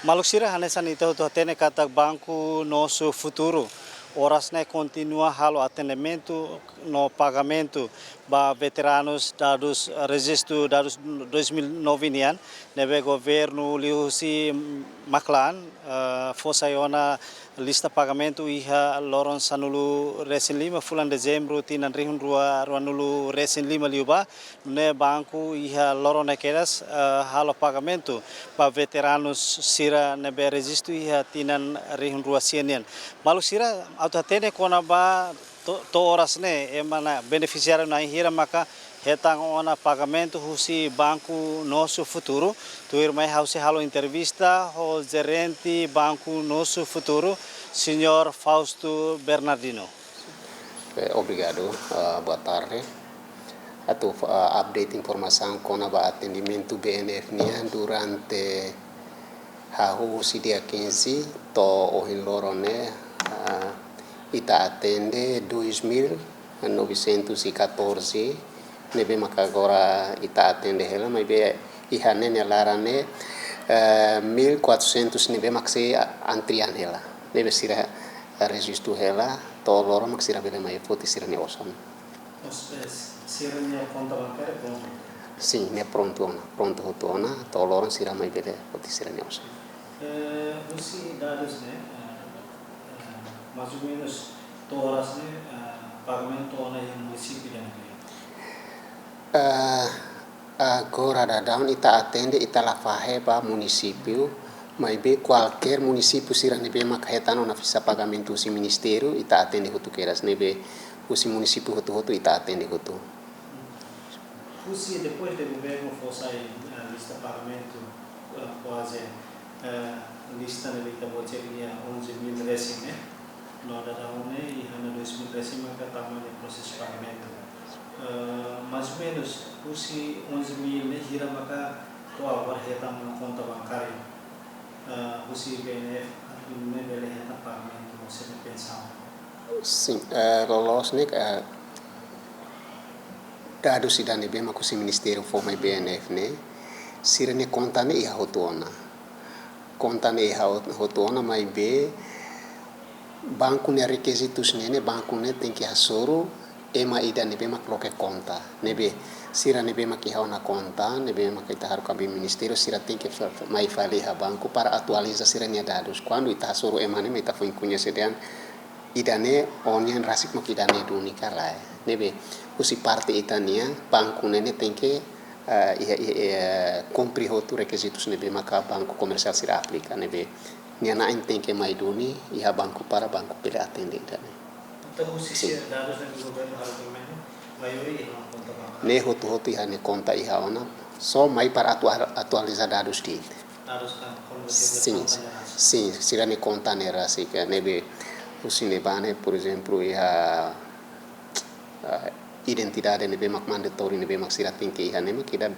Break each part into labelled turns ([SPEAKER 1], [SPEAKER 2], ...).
[SPEAKER 1] Maluxira hanesan então tu atene kata banco nosso futuro. Horas né continua halo atendimento no pagamento para veteranos dados registro dados 2009 nian nebe governo liusi Maclan fosa iona lista pagamento iha loron sanulu resin lima fulan dezembro tinan rihun rua ruanulu resin lima liuba ne banco iha loron ekedas halo pagamento para veteranos sira nebe registro iha tinan rihun rua sianian malu sira auto tene kona ba to horas ne emana beneficiário na hira maka hetang ona pagamento husi banco nosso futuro tu irmai hausi halo entrevista o gerente banco nosso futuro senhor Fausto Bernardino.
[SPEAKER 2] Obrigado, boa tarde. Atu update informação com o atendimento BNF durante o dia 15 to o Lorone ita atende 2.914 nebe maka agora ita atende ela mas be ihane ne larane 1.400 nebe maxi antrian ela nebe sira registro ela to loro maxi rabele mai foti sira ne osan
[SPEAKER 1] Sira ne conta bancária pronto.
[SPEAKER 2] Sim, ne pronto hotona to loro sira mai bele foti sira ne osan.
[SPEAKER 1] Os dados né mais ou menos todas né pagamento na município de
[SPEAKER 2] agora da down ita atende ita la fahe pa município mas be qualquer município sira nebe makhetano na fisa pagamento si ministério ita atende hutu keras nebe usi município hutu ita atende hutu.
[SPEAKER 1] Usi depois do governo fosse a lista pagamento quase lista na lista boceria 11.000 resim né no da one e hana 2.000 resim maka tamanho processo pagamento mais ou menos usi 11.000 né gira maka to agora retam na conta bancária usi BNF né bele retam pagamento você pensar.
[SPEAKER 2] Sim, lolos né dados si dane bema kusi ministério forma BNF né sira ne conta ne iha hotona conta ne iha hotona mas be banco ne requisitos ne banco ne tem que hasoro ema ida ne bema coloque conta nebe sira ne bema que na conta ne bema que tahar kabi ministério sira tem que mai fale ha banco para atualizar sira ne dados quando ita hasoro ema ne meta foi conhecedan ida ne onien rasik mak ida ne dunika lai nebe usi parte itania banco ne tem que cumprir outros requisitos nebe maka banco comercial sira aplica nebe niana tem que mai duni iha banco para banco pele atende itane.
[SPEAKER 1] Então usi dados do governo harusnya maioria não conta bancária.
[SPEAKER 2] Ne hotu iha ne conta iha ona só mai para atualizar dados di.
[SPEAKER 1] Dados kan
[SPEAKER 2] sim, sira ne conta ne rasik nebe usi ne bane por exemplo iha identidade nebe mak mandatório nebe mak sira tem que iha ne kida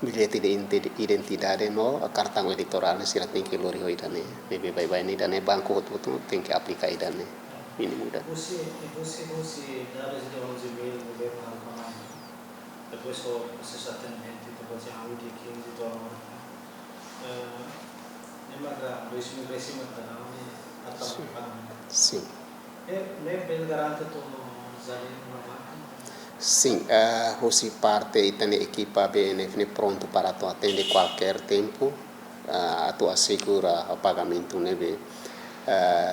[SPEAKER 2] bilhete de identidade no cartão eleitoral sira tem que lori ho idane nebe bai ne idane banco hotu tem que aplicar idane mínimo da.
[SPEAKER 1] Você dados de 11.000 governo harus depois o processo atendimento depois a audit que de agora nemaga 2.000 resim atau
[SPEAKER 2] Sim.
[SPEAKER 1] Ne bel garante todo zali normal.
[SPEAKER 2] Sim, você parte e tem equipa BNF pronto para tu atender qualquer tempo, tu assegura o pagamento nebe,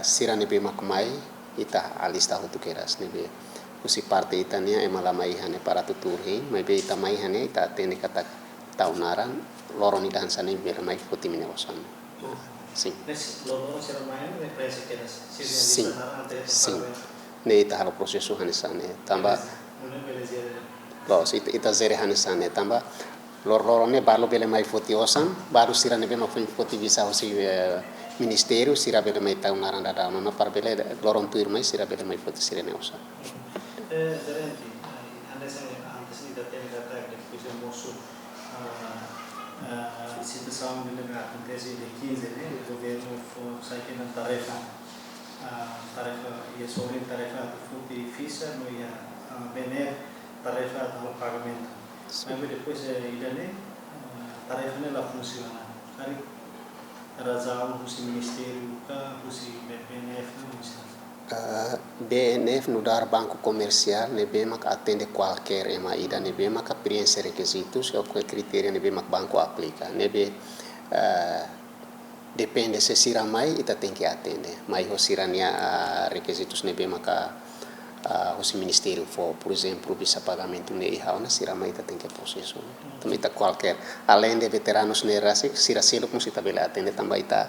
[SPEAKER 2] sira nebe makmai ita alista hutu keras nebe, você parte itania emalamai hane para tu turhi, mas be ita mai hane ita atende kata taunaran, loroni dansa nebe mai futi mine osan. Sim.
[SPEAKER 1] Loroni sira mai ne prese keras.
[SPEAKER 2] Sim. Ne ita halo prosesu hane sane tambah ita zere hanisane tamba lor ne balu bele mai foti osan baru sira ne bema foti visa osi ministério sira bele mai tau naranda da no par bele loron tuir mai sira bele mai foti sira ne osan
[SPEAKER 1] gerente antes ni da tem data que fizemos situação de acontece de 15 né o governo foi sair na tarefa ia sobre tarefa de ficha no ia BNF tarefa do pagamento. Mas depois idane tarefa nela funciona. Hari razão o ministério o BNF
[SPEAKER 2] BNF no dar banco comercial ne bem que atende qualquer ema ida ne bem que preenche requisitos ou qualquer critério ne bem que banco aplica ne bem depende se sira mai ita tem que atender mas o sirania requisitos ne bem que o ministério for por exemplo bisa pagamento ne iha na sira mai ita tem que processo também ita qualquer além de veteranos ne rasik sira selo como se tabela atende também ita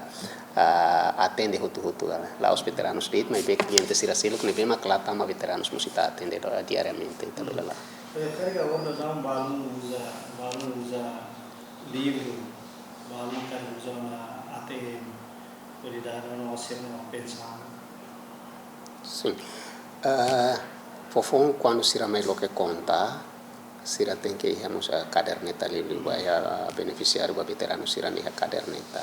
[SPEAKER 2] atende hutu lá os veteranos deit mas bem cliente sira selo que ne bem que lá tama veteranos como se ita atende diariamente tabela lá
[SPEAKER 1] carga onda dá balão usa livro balão cara usa ATM cuidado não ser não pensar
[SPEAKER 2] sim fofon quando sira mai lo que conta sira tem que irmos a caderneta livre vai a beneficiário vai veterano sira nem a caderneta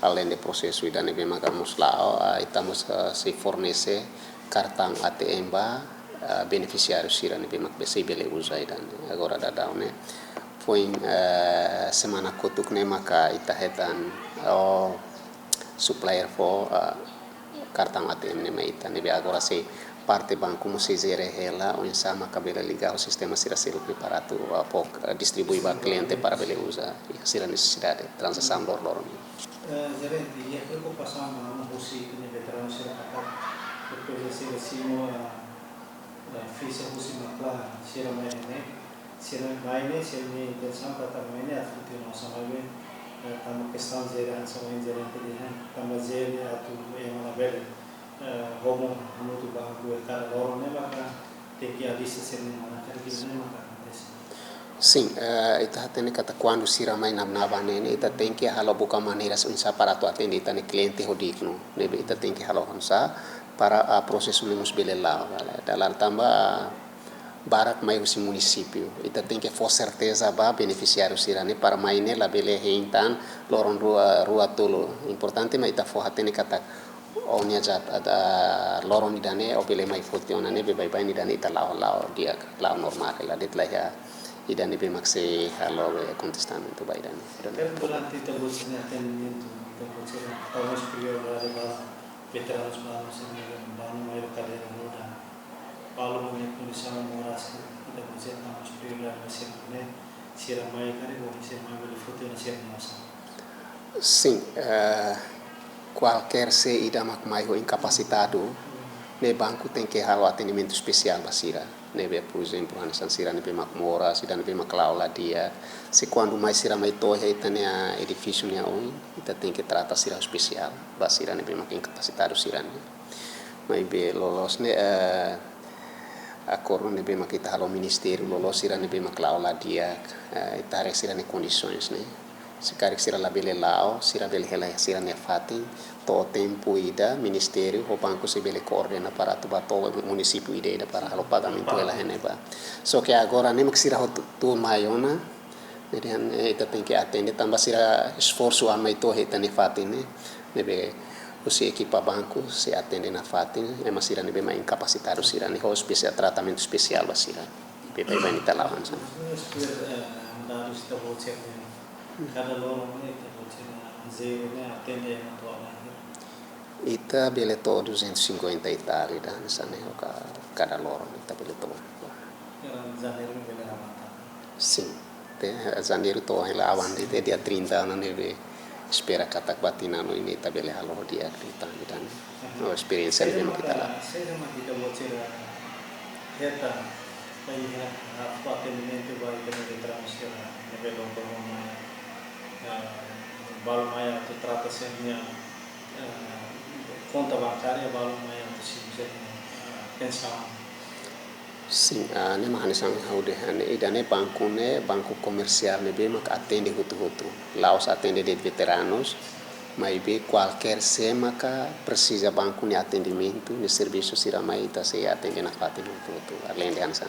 [SPEAKER 2] além do processo ida ne bem magamos lá estamos se fornece cartão ATM ba beneficiário sira ne bem mag se bele usa ida agora da down né foi semana kotuk ne maka ita hetan supplier for cartão ATM ne mai ita ne agora se parte banco como se zere ela ou insama cabela ligar o sistema será ser preparado para distribuir para cliente para ele usar e será necessidade de transação do loro
[SPEAKER 1] gerente e a preocupação não você ne veterano será capaz porque se recimo fez a você macla será mais né será mais né se me intenção para também né a futuro nossa mais tamo questão gerar sama gerente de tamo gerar a tudo é uma velha como muito banco é cara loro né maka tem que a lista ser mana cara que não maka
[SPEAKER 2] sim ita tem que quando sira mai na nene ita tem que halo buka maneiras unsa para tu atender ita ne cliente hodikno ne ita tem que halo unsa para a processo menos belela dalam tambah barak mai usi município ita tem que for certeza ba beneficiário sira ne para mai ne la bele hintan loron rua tolo importante mai ita for hatene kata onya jat ada loron idane o bele mai fotiona ne be bai bai idane ita lao dia lao normal la detla ya idane be maxe halo contestamento bai idane
[SPEAKER 1] durante ita bolsa atendimento ita bolsa talvez prioridade ba veteranos ba não mai cadeira roda palu mai condição moras ita bolsa talvez prioridade sempre né sira mai kare bo sira mai bele fotiona sira nossa
[SPEAKER 2] sim qualquer se ida mak mai ho incapacitado ne banco tem que halo atendimento especial basira ne be por exemplo anasan sira ne be mak mora sira ne be mak laula dia se quando mais sira mai tohe itane a edifício ne on ita tem que tratar sira especial basira ne be mak incapacitado sira ne mai be lolos ne a corno ne be mak ita halo ministério lolos sira ne be mak laula dia ita sira ne condições ne se cari sira la bele lao sira bele hela sira ne fati to tempo ida ministério o banco se bele coordena para tu bato município ida para halo pagamento ela heneba so que agora nem sira tu maiona dan ita tem que atender também sira esforço a mai to heta ne fati ne be o equipa banco se atende na fati é mas sira ne be mai incapacitado sira ne hospital tratamento especial basira be vai ni talawan sa
[SPEAKER 1] cada loro né zero né atende a tua
[SPEAKER 2] ita bele to 250 itali dan sana cada loro ita bele to
[SPEAKER 1] janeiro bele ramata
[SPEAKER 2] sim janeiro to ela awan de dia 30 ano neve espera katak batina no ini ita bele halo dia kita dan no experiência de kita lá
[SPEAKER 1] seja uma kita botira reta aí atendimento vai ter que transferir nível como balu maya tu trata sempre conta bancária balu maya tu se pensar
[SPEAKER 2] sim ne mahani sang haude hane idane banco comercial ne be mak atende hutu laos atende de veteranos mas be qualquer sema ka precisa banco ne atendimento ne serviço sira mai ta se atende na fati hutu além de ansan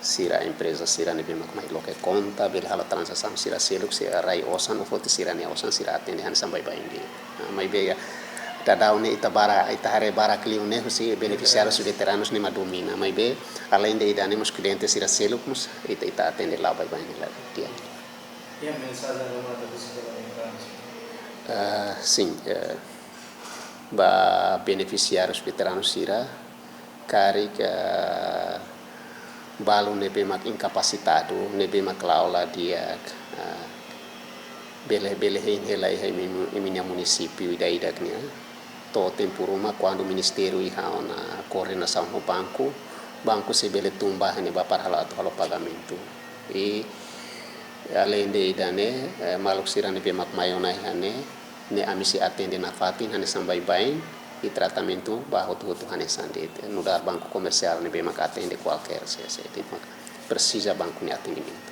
[SPEAKER 2] sira empresa sira ne bima mai loke conta bel hala transação sira seluk sira rai osan o foto sira ne osan sira atende han sambai bai indi mai be ya tadaune itabara itahare bara clio ne husi beneficiários veteranos ne madumina mai be além de idane mos clientes sira seluk mos ita atende lá bai bai la dia
[SPEAKER 1] e a mensagem da mata do
[SPEAKER 2] Sim, ba beneficiários veteranos sira cari balu nebe mak incapacitado nebe mak laula dia bele hein helai hai minha município ida knia to tempuruma quando o ministério iha na coordenação no banco se bele tumba ne ba para halo pagamento e além de idane maluk sira nebe mak mayona hane ne amisi atende na fatin hane sambai bain e tratamento barro tudo hane sandete no dar banco comercial nebe mak atende qualquer se tipo precisa banco ne atendimento.